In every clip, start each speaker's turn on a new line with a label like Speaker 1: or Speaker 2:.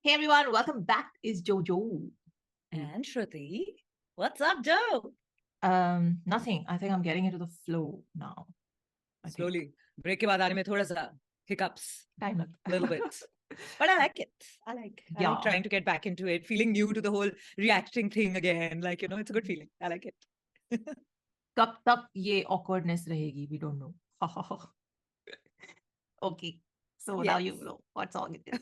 Speaker 1: Hey everyone, welcome back. It's Jojo.
Speaker 2: And Shruti. What's up, Joe?
Speaker 1: Nothing. I think I'm getting into the flow now.
Speaker 2: Slowly. Break ke baad aane mein thoda sa hiccups.
Speaker 1: Kind of.
Speaker 2: A little bit. But I like it. I like trying to get back into it, feeling new to the whole reacting thing again. Like, it's a good feeling. I like it.
Speaker 1: Kab tak ye awkwardness rahegi? We don't know. Okay. So now you know what song it is.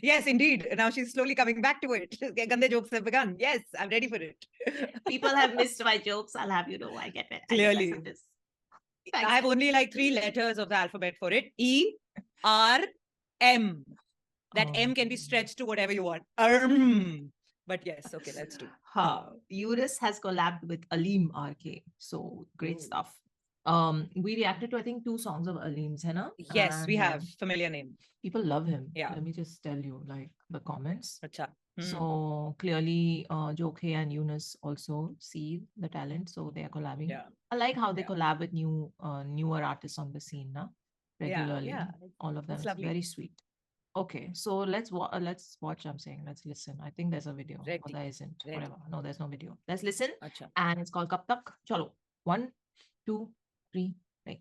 Speaker 2: Yes, indeed. Now she's slowly coming back to it. Gande jokes have begun. Yes, I'm ready for it.
Speaker 1: People have missed my jokes. I'll have you know I get it.
Speaker 2: Clearly.
Speaker 1: I
Speaker 2: have only like 3 letters of the alphabet for it. E, R, M. That M can be stretched to whatever you want. But yes, okay, let's do.
Speaker 1: Yunus has collabed with Aleemrk. So great stuff. We reacted to I think 2 songs of Aleem's, hai na?
Speaker 2: Yes, we have. Familiar name.
Speaker 1: People love him.
Speaker 2: Yeah.
Speaker 1: Let me just tell you, like the comments.
Speaker 2: Acha.
Speaker 1: So clearly, Jokhay and Yunus also see the talent, so they are collabing.
Speaker 2: Yeah.
Speaker 1: I like how they collab with newer artists on the scene, na? Regularly.
Speaker 2: Yeah.
Speaker 1: All of them. It's very sweet. Okay, so let's watch. I'm saying let's listen. I think there's a video. Or there isn't. Whatever. No, there's no video. Let's listen.
Speaker 2: Acha.
Speaker 1: And it's called Kab Tak. Chalo. 1, 2, 3. Play.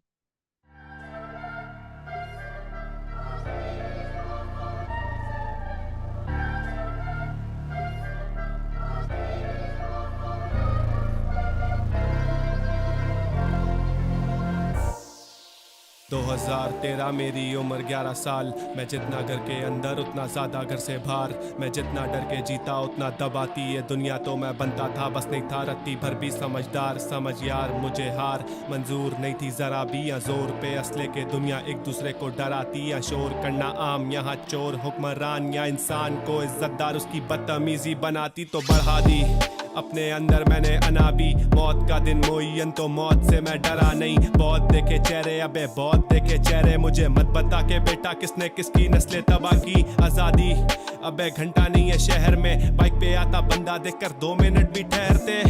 Speaker 3: 2013 मेरी उम्र 11 साल। मैं जितना घर के अंदर उतना ज़्यादा घर से बाहर। मैं जितना डर के जीता उतना दबाती ये दुनिया। तो मैं बनता था बस नहीं था रत्ती भर भी समझदार। समझ यार मुझे हार मंजूर नहीं थी ज़रा भी। या जोर पे असले के दुनिया एक दूसरे को डराती। या शोर करना आम यहाँ चोर हुक्मरान या इंसान को इज्जतदार उसकी बदतमीजी बनाती तो बढ़ा दी। अपने अंदर मैंने अनाबी मौत का दिन मुय्यन तो मौत से मैं डरा नहीं। बहुत देखे चेहरे अबे बहुत देखे चेहरे। मुझे मत बता के बेटा किसने किसकी नस्लें तबाह की। आज़ादी अबे घंटा नहीं है शहर में। बाइक पे आता बंदा देखकर 2 मिनट भी ठहरते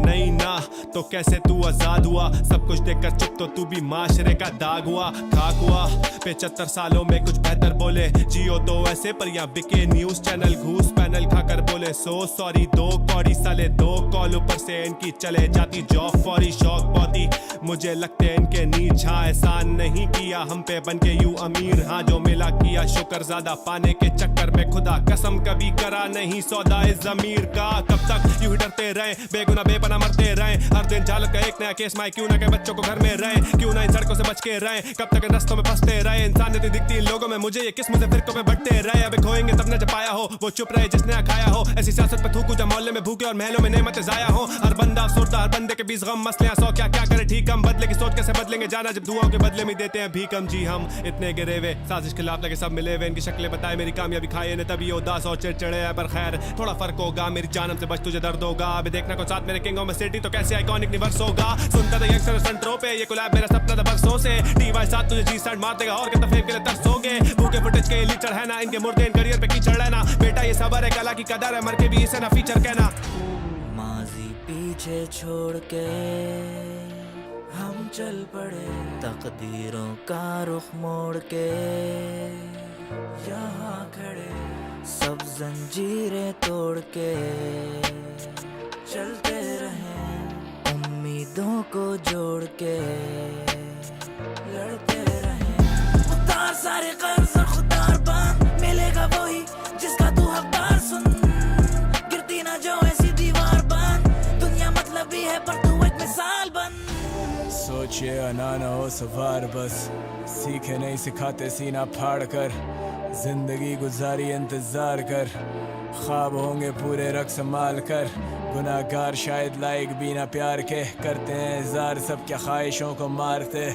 Speaker 3: नहीं ना। तो कैसे तू आज़ाद हुआ? सब कुछ देखकर चुप तो तू भी माशरे का दाग हुआ। खाक हुआ 75 सालों में कुछ बेहतर बोले। जियो तो ऐसे पर यहाँ बिके न्यूज़ चैनल। घूस पैनल खाकर बोले सो सॉरी। 2 कौड़ी साले 2 कॉल ऊपर से इनकी चले जाती जॉब फौरी। शौक बहुती मुझे लगते इनके नीच। हाँ एहसान नहीं किया हम पे बन के यूं अमीर। हाँ जो मिला किया शुक्र ज़्यादा पाने के चक्कर में खुदा कसम कभी करा नहीं सौदा इस ज़मीर का। कब तक यूं ही डरते रहे बेगुनाह बेपना मरते रहे। हर दिन झालक का एक नया केस माए। क्यों ना के बच्चों को घर में रहे। क्यों ना इन सड़कों से बच के रहे। कब तक इन रस्तों में फंसते रहे। इंसानियत दिखती इन लोगों में मुझे ये किस्म से फिरकों में बढ़ते रहे। अब खोएंगे तब न जब पाया हो वो चुप रहे जिसने खाया हो। ऐसी सियासत पे थूकू जब मोहल्ले में भूखे और महलों में नेमतें ज़ाया हो। हर बंदा अफसरदा हर बंदे के बीच गम मसले 100 क्या क्या करे ठीक हम। बदले की सोच कैसे बदलेंगे जाना जब दुआओं के बदले में देते हैं भीख हम। जी हम इतने गिरे हुए साजिश खिलाफ लगे सब मिले हुए। इनकी शक्लें बताए मेरी कामयाबी खाए ने तभी उदास और चिड़चिड़े है। पर खैर थोड़ा फर्क होगा मेरी जानम से बच तुझे दर्द होगा। अभी देखना को साथ मेरे किंग ऑफ सिटी तो कैसे आइकॉनिक निवर्स होगा। सुनता था यंगस्टर सेंट्रो पे ये कोलैब मेरा सपना था बरसों से। टी-वाई साथ तुझे जी मार देगा और कितना फेम के लिए तरसोगे। भूखे फुटेज के लीचर है ना इनके मुर्दे इन करियर पे कीचड़ रहना। बेटा ये सबर है कला की कदर है मर के भी इसे ना फीचर कहना।
Speaker 4: माजी पीछे छोड़ के हम चल पड़े। तकदीरों का रुख मोड़ के यहाँ खड़े। सब जंजीरें तोड़ के चलते रहे। उम्मीदों को जोड़ के लड़ते रहे। उतार सारे कर्ज और खुदार बांध मिलेगा वही जिसका तू हकदार। सुन गिरती ना जो ऐसी दीवार बांध। दुनिया मतलब ही है पर तू एक मिसाल बन।
Speaker 5: सोचिए अना ना हो सवार बस सीखे नहीं सिखाते सीना फाड़ कर। जिंदगी गुजारी इंतजार कर। ख्वाब होंगे पूरे रख संभाल कर। गुनाहगार शायद लायक भी ना प्यार के। करते हैं इज़हार सब क्या ख्वाहिशों को मारते।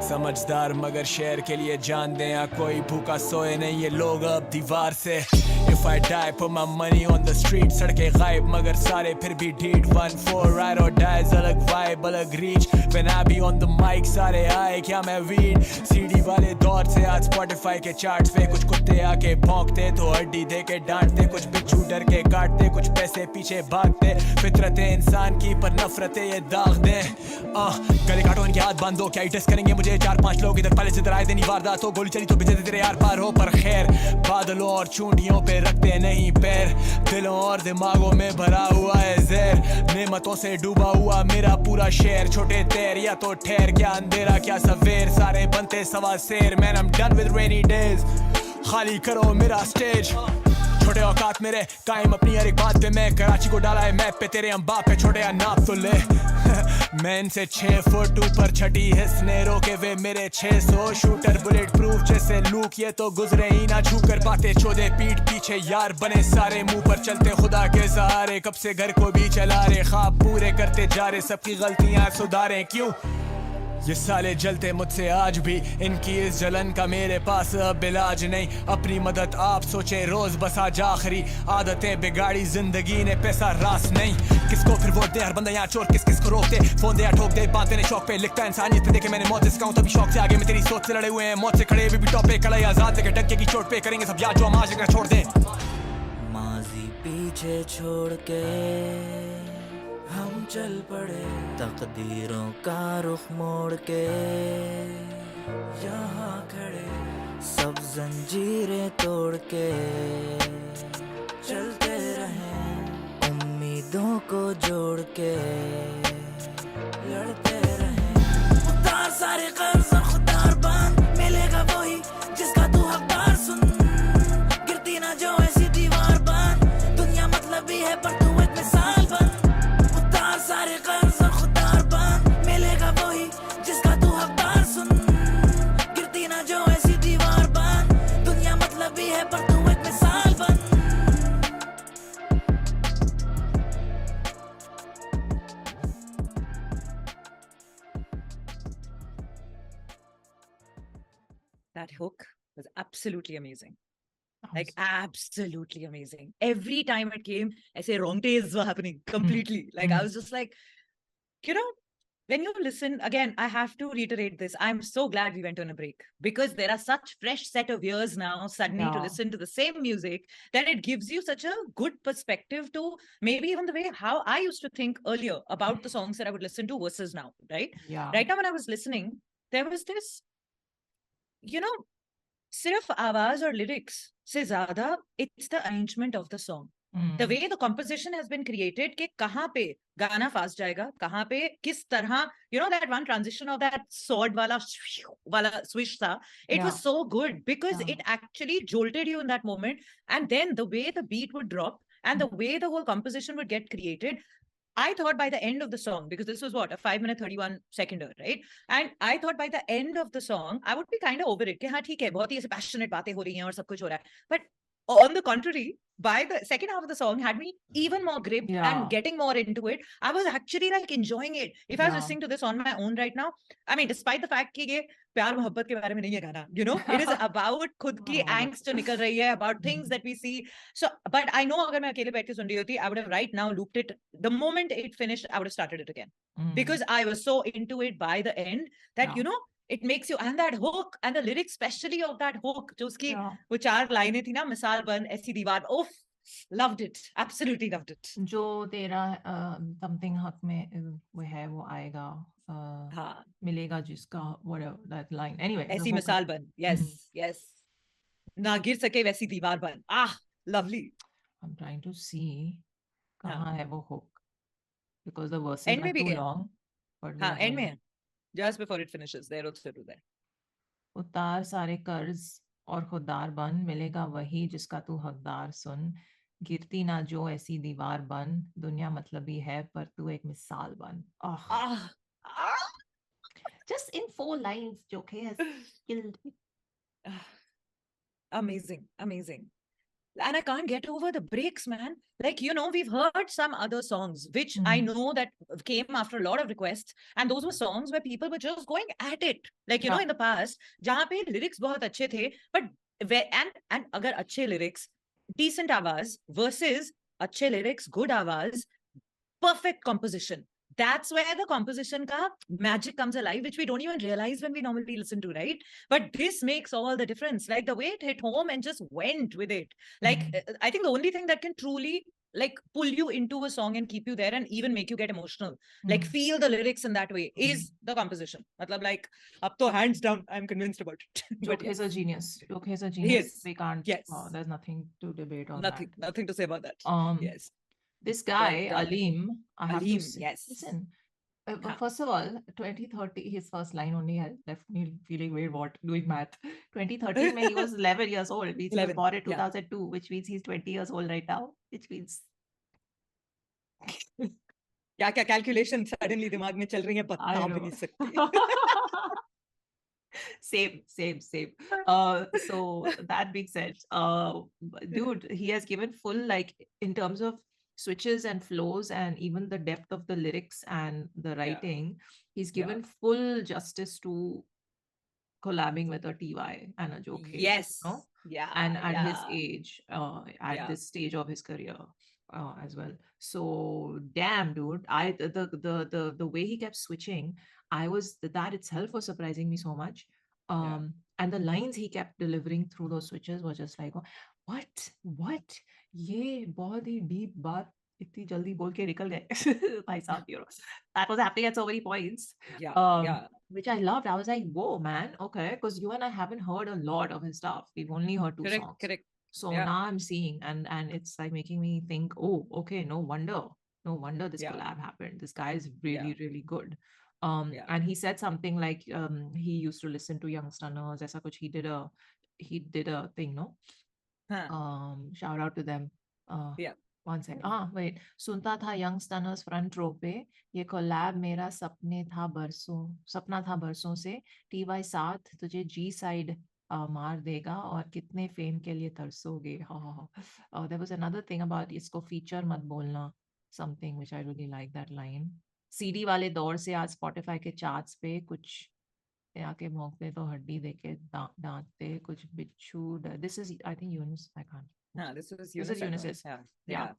Speaker 5: समझदार मगर शेर के लिए जान दें। या कोई भूखा सोए नहीं ये लोग अब दीवार से। If I die put my money on the street। सड़कें गायब मगर सारे फिर भी ढीठ। 1-4 ride or die अलग vibe अलग reach। When I be on the mic सारे आए क्या मैं weed। CD वाले दौर से आज Spotify के charts पे कुछ कुत्ते आके भौंकते तो हड्डी दे के डांटते। कुछ झूठ डर के काटते, कुछ पैसे पीछे भागते, फितरत है इंसान की पर नफरतें ये दाग दे। गले काटो इनके हाथ बांधो, क्या डिस करेंगे मुझे 4-5 लोग इधर पहले से इधर आए दिन वारदात हो, गोली चली तो बिजली तेरे यार पार हो। पर खैर बादलों और चूंटियों पे रखते नहीं पैर, दिलों और दिमागों में भरा हुआ है जहर, नेमतों से डूबा हुआ मेरा पूरा शहर। छोटे तैर या तो ठहर, क्या अंधेरा क्या सवेर, सारे बनते सवा शेर। Man I am done with rainy days, खाली करो मेरा स्टेज। छोटे औकात मेरे कायम अपनी हर एक बात पे, मैं कराची को डाला है मैप पे, तेरे हम बाप पे छोटे या नाप तो ले। मैं इनसे 6 फुट ऊपर छठी हिस्ने रोके वे मेरे 600 शूटर, बुलेट प्रूफ जैसे लूक, ये तो गुजरे ही ना छू कर बातें चोदे पीठ पीछे यार बने सारे, मुंह पर चलते खुदा के सहारे, कब से घर को भी चला रहे, ख्वाब पूरे करते जा रहे, सबकी गलतियां सुधारें। क्यों ये साले जलते मुझसे आज भी, इनकी इस जलन का मेरे पास अब इलाज नहीं। अपनी मदद आप सोचे रोज बस आज आखिरी, आदतें बिगाड़ी जिंदगी ने पैसा रास नहीं। किसको फिर वोट दे, हर बंदा यहाँ चोर, किस किस को रोकते, फोन दे या ठोक दे, बांधते ने शौक पे, लिखता इंसानियत पे देखे मैंने मौत से सिखाऊं तभी शौक से आगे में तेरी सोच से लड़े हुए हैं, मौत से खड़े भी टॉप पे कड़ाई आजाद लेके डंके की चोट पे, करेंगे सब याद जो हम आज लेकर छोड़ दें।
Speaker 4: माजी पीछे छोड़ के हम चल पड़े, तकदीरों का रुख मोड़ के यहाँ खड़े, सब जंजीरें तोड़ के चलते रहें, उम्मीदों को जोड़ के लड़ते रहें। उतार सारे कर्ज और खुदार बांध, मिलेगा वही जिसका तू हकदार सुन, गिरती ना जो ऐसी दीवार बांध, दुनिया मतलबी है पर तू एक मिसाल बन। सारे कर्ज और खुदार बांध, मिलेगा वही जिसका तू हकदार सुन, गिरती ना जो ऐसी दीवार बांध, दुनिया मतलबी है पर तू एक मिसाल बन।
Speaker 2: That hook was absolutely amazing. Like absolutely amazing. Every time it came, I say wrongdays were happening completely. Like I was just like, you know, when you listen, again, I have to reiterate this. I'm so glad we went on a break because there are such fresh set of ears now suddenly to listen to the same music that it gives you such a good perspective to maybe even the way how I used to think earlier about the songs that I would listen to versus now, right?
Speaker 1: Yeah.
Speaker 2: Right now when I was listening, there was this, you know, सिर्फ आवाज और lyrics से ज्यादा it's the arrangement of the song, the way the composition has been created कि कहाँ पे गाना fast जाएगा, कहाँ पे किस तरह, you know that one transition of that sword वाला स्विच था, it was so good because it actually jolted you in that moment, and then the way the beat would drop and the way the whole composition would get created. I thought by the end of the song, because this was what, a 5-minute 31-seconder, right? And I thought by the end of the song, I would be kind of over it. कि हाँ ठीक है, बहुत ही ऐसे passionate बातें हो रही हैं और सब कुछ हो रहा है. But on the contrary, by the second half of the song had me even more gripped and getting more into it. I was actually like enjoying it. If I was listening to this on my own right now, I mean, despite the fact कि ये प्यार मोहब्बत के बारे में नहीं है गाना, you know, it is about खुद की angst जो निकल रही है, about things that we see. So, but I know अगर मैं अकेले बैठ के सुन रही होती, I would have right now looped it. The moment it finished, I would have started it again because I was so into it by the end that, you know, it makes you, and that hook and the lyrics especially of that hook, जो उसकी वो 4 लाइनें थी ना, मिसाल बन ऐसी दीवार, ओफ, loved it, absolutely loved it.
Speaker 1: जो तेरा something हक में वो है वो आएगा,
Speaker 2: हाँ,
Speaker 1: मिलेगा जिसका, whatever that line, anyway,
Speaker 2: ऐसी मिसाल बन, yes, ना गिर सके वैसी दीवार बन, lovely.
Speaker 1: I'm trying to see कहाँ है वो hook because the verses
Speaker 2: End
Speaker 1: are
Speaker 2: में भी
Speaker 1: too
Speaker 2: है.
Speaker 1: long, but
Speaker 2: हाँ, end में है, just before it finishes, there also do there.
Speaker 1: उतार सारे कर्ज और खुदार बन, मिलेगा वही जिसका तू हकदार सुन, गिरती ना जो ऐसी दीवार बन, दुनिया मतलबी है पर तू एक मिसाल बन. Just in 4 lines, Jokhay has killed me.
Speaker 2: Amazing. And I can't get over the breaks, man. Like, you know, we've heard some other songs, which I know that came after a lot of requests. And those were songs where people were just going at it. Like, you know, in the past, जहाँ पे lyrics बहुत अच्छे थे, but and अगर अच्छे lyrics, decent आवाज versus अच्छे lyrics, good आवाज, perfect composition, that's where the composition ka magic comes alive, which we don't even realize when we normally listen to, right? But this makes all the difference. Like the way it hit home and just went with it. Like I think the only thing that can truly like pull you into a song and keep you there and even make you get emotional, like feel the lyrics in that way, is the composition. Matlab, like up to hands down, I'm convinced about it.
Speaker 1: Jokhay is a genius. Jokhay is a genius.
Speaker 2: Yes.
Speaker 1: We can't.
Speaker 2: Yes.
Speaker 1: There's nothing to debate on
Speaker 2: Nothing.
Speaker 1: that.
Speaker 2: Nothing to say about that. Yes.
Speaker 1: This guy,
Speaker 2: But,
Speaker 1: Aleem, I have to
Speaker 2: Aleem,
Speaker 1: say,
Speaker 2: yes.
Speaker 1: listen, first of all, 2030, his first line only had left me feeling, wait, what? Doing math. 2013, he was 11 years old. He was born in 2002, which means he's 20 years old right now, which means...
Speaker 2: क्या calculation suddenly दिमाग में चल रही है, बता भी नहीं सकती.
Speaker 1: Same. So that being said, dude, he has given full, like, in terms of switches and flows and even the depth of the lyrics and the writing, he's given full justice to collabing with a TY and a Jokhay.
Speaker 2: Yes.
Speaker 1: You know? And at his age, at this stage of his career. As well. So damn, dude, the way he kept switching, that itself was surprising me so much. And the lines he kept delivering through those switches were just like, what? Ye bahut hi deep baat itni jaldi bol ke nikal gaye. Bhai sahab, you know, that was happening at so many points. Which I loved. I was like, whoa, man, okay, because you and I haven't heard a lot of his stuff. We've only heard two songs.
Speaker 2: Correct.
Speaker 1: So now I'm seeing, and it's like making me think, oh, okay, no wonder this collab happened. This guy is really, really good. And he said something like, he used to listen to Young Stunners. Aisa kuch, he did a thing, no? Shout out to them. One second. Wait. सुनता था Young Stunners front row पे, ये collab मेरा सपना था बरसों से, TY साथ तुझे G side मार देगा और कितने फेम के लिए तरसोगे. There was another thing about इसको feature मत बोलना, something which I really like that line. CD वाले दौर से आज Spotify के charts पे कुछ आके भौंकते तो हड्डी देके दांतते कुछ बिच्छू. This is, I think, Yunus. I can't.
Speaker 2: This is Yunus.
Speaker 1: Yeah.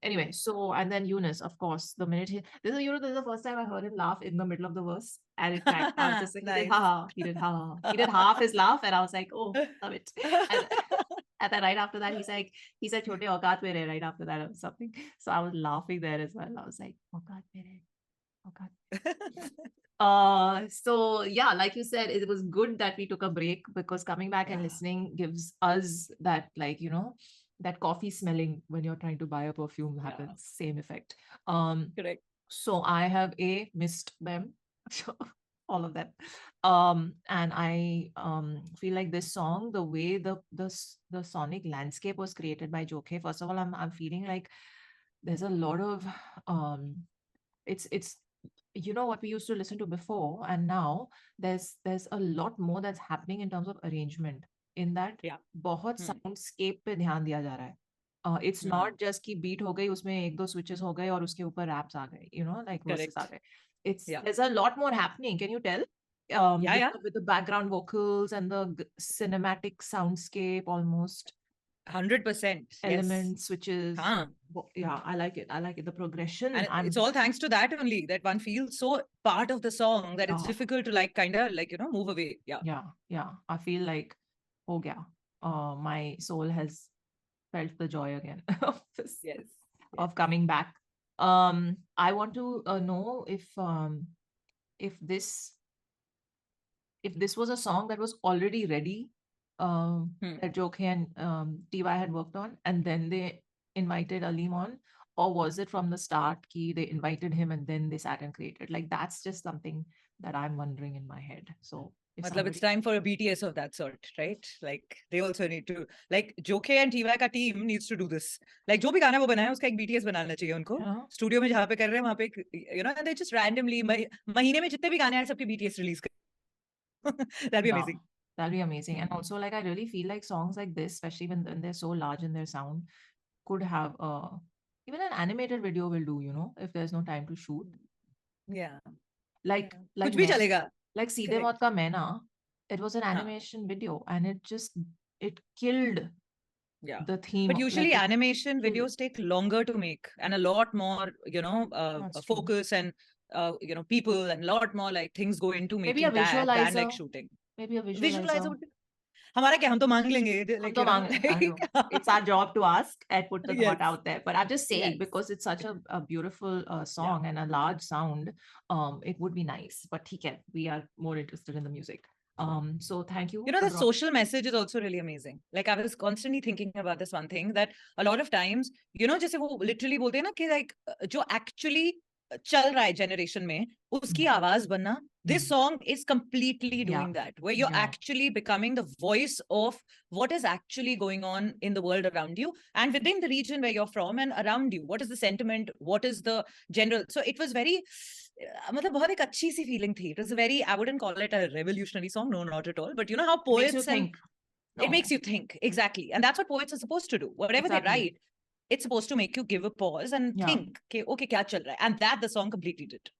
Speaker 1: Anyway, so, and then Yunus, of course, the minute this is the first time I heard him laugh in the middle of the verse. And in fact, I was just like, nice. He did half his laugh, and I was like, oh, love it. And then right after that, he said, Chote aukat mere, right after that or something. So I was laughing there as well. I was like, aukat mere. So yeah, like you said, it was good that we took a break, because coming back and listening gives us that, like, you know, that coffee smelling when you're trying to buy a perfume happens. Same effect.
Speaker 2: Correct.
Speaker 1: So I have missed them, all of them. And I feel like this song, the way the sonic landscape was created by Jokhay, first of all, I'm feeling like there's a lot of it's you know what we used to listen to before, and now there's a lot more that's happening in terms of arrangement. In that, बहुत soundscape पे ध्यान दिया जा रहा है. It's not just कि beat हो गई, उसमें एक दो switches हो गए और उसके ऊपर raps आ गए, you know, like verses आ गए. There's a lot more happening. Can you tell? With the background vocals and the cinematic soundscape, almost
Speaker 2: 100%.
Speaker 1: elements, switches. Yeah, I like it. The progression.
Speaker 2: And it's all thanks to that only, that one feels so part of the song that it's difficult to like kind of like, you know, move away.
Speaker 1: Yeah. I feel like, oh yeah, my soul has felt the joy again of this, of coming back. I want to know if this was a song that was already ready, that Jokhay and TY had worked on, and then they invited Aleem on, or was it from the start they invited him and then they sat and created? Like, that's just something that I'm wondering in my head. So
Speaker 2: it's time for a BTS of that sort, right? Like they also need to, like Jokhay and TY ka team needs to do this. Like जो भी गाना वो बनाया उसका एक BTS बनाना चाहिए उनको. Studio में जहाँ पे कर रहे हैं वहाँ पे, you know, and they just randomly महीने में जितने भी गाने हैं सबके BTS release कर. That'd be amazing.
Speaker 1: That'll be amazing. And also, like, I really feel like songs like this, especially when they're so large in their sound, could have even an animated video will do, you know, if there's no time to shoot. Like
Speaker 2: कुछ भी चलेगा.
Speaker 1: Like Seedhe Maut Ka Maina, it was an animation video, and it killed. the theme.
Speaker 2: But usually animation videos take longer to make and a lot more, focus and, people and a lot more like things go into making
Speaker 1: maybe a
Speaker 2: that than like
Speaker 1: visualizer.
Speaker 2: shooting.
Speaker 1: Maybe a visualizer.
Speaker 2: would be... हमारा क्या हम तो मांग लेंगे
Speaker 1: it's our job to ask and put the thought
Speaker 2: Yes.
Speaker 1: out there, but I'm just saying
Speaker 2: Yes.
Speaker 1: because it's such a beautiful song and a large sound, it would be nice, but we are more interested in the music. So thank you.
Speaker 2: The social message is also really amazing. Like I was constantly thinking about this one thing that a lot of times, जैसे वो literally बोलते हैं ना कि like जो actually चल रहा है generation में उसकी आवाज बनना, this song is completely doing that, where you're actually becoming the voice of what is actually going on in the world around you and within the region where you're from and around you. What is the sentiment? What is the general? So it was very, मतलब बहुत एक अच्छी सी feeling थी. It was a very, I wouldn't call it a revolutionary song, no, not at all. But you know how poets it makes you think, exactly. And that's what poets are supposed to do. Whatever they write, it's supposed to make you give a pause and think, okay, kya chal raha hai? And that the song completely did.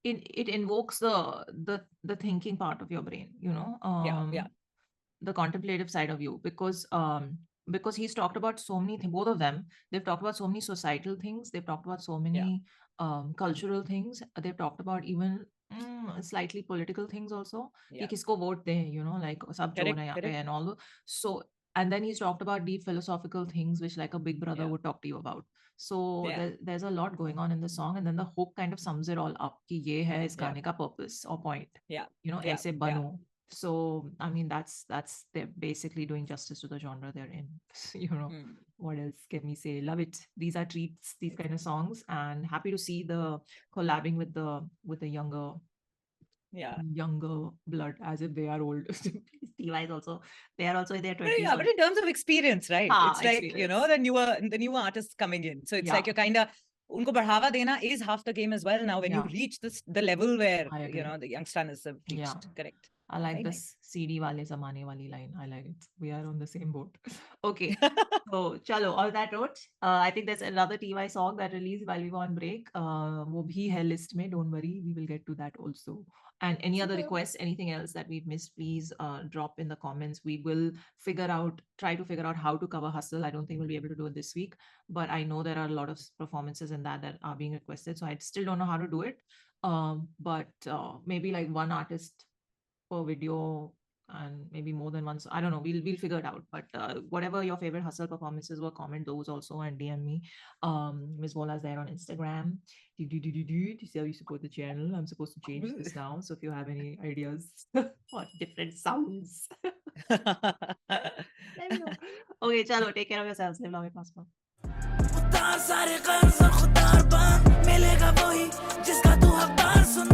Speaker 1: It invokes the thinking part of your brain, the contemplative side of you, because he's talked about so many things. Both of them, they've talked about so many societal things. They've talked about so many cultural things. They've talked about even slightly political things also. Ki kisko vote de, like sab chor hai yahan pe and all. So, and then he's talked about deep philosophical things, which like a big brother would talk to you about. So there's a lot going on in the song, and then the hook kind of sums it all up. Ki ye hai is gaane ka purpose or point. Aise bano. So I mean that's they're basically doing justice to the genre they're in. What else can we say? Love it. These are treats, these kind of songs, and happy to see the collabing with the younger blood, as if they are old. TY is also, they are also in their 20s.
Speaker 2: Yeah, but in terms of experience, right? It's like, the newer artists coming in. So it's like you're kind of, unko badhawa dena is half the game as well now when you reach the level where, the youngsters have reached. Correct.
Speaker 1: I like this CD wale zamane wali line. I like it. We are on the same boat. Okay. So, chalo, on that note, I think there's another TY song that released while we were on break. Wo bhi hai list mein, don't worry. We will get to that also. And any other requests, anything else that we've missed, please drop in the comments. We will try to figure out how to cover Hustle. I don't think we'll be able to do it this week, but I know there are a lot of performances in that are being requested. So I still don't know how to do it. But maybe like one artist per video and maybe more than one. So I don't know. We'll figure it out. But whatever your favorite Hustle performances were, comment those also and DM me. Ms. Vola's there on Instagram. To see how you support the channel. I'm supposed to change this now. So if you have any ideas or different sounds, let me know. Okay, chalo, take care of yourselves. Live long and prosper.
Speaker 4: उतार सारे कर्ज और खुदार बन मिलेगा वही जिसका तू हकदार सुन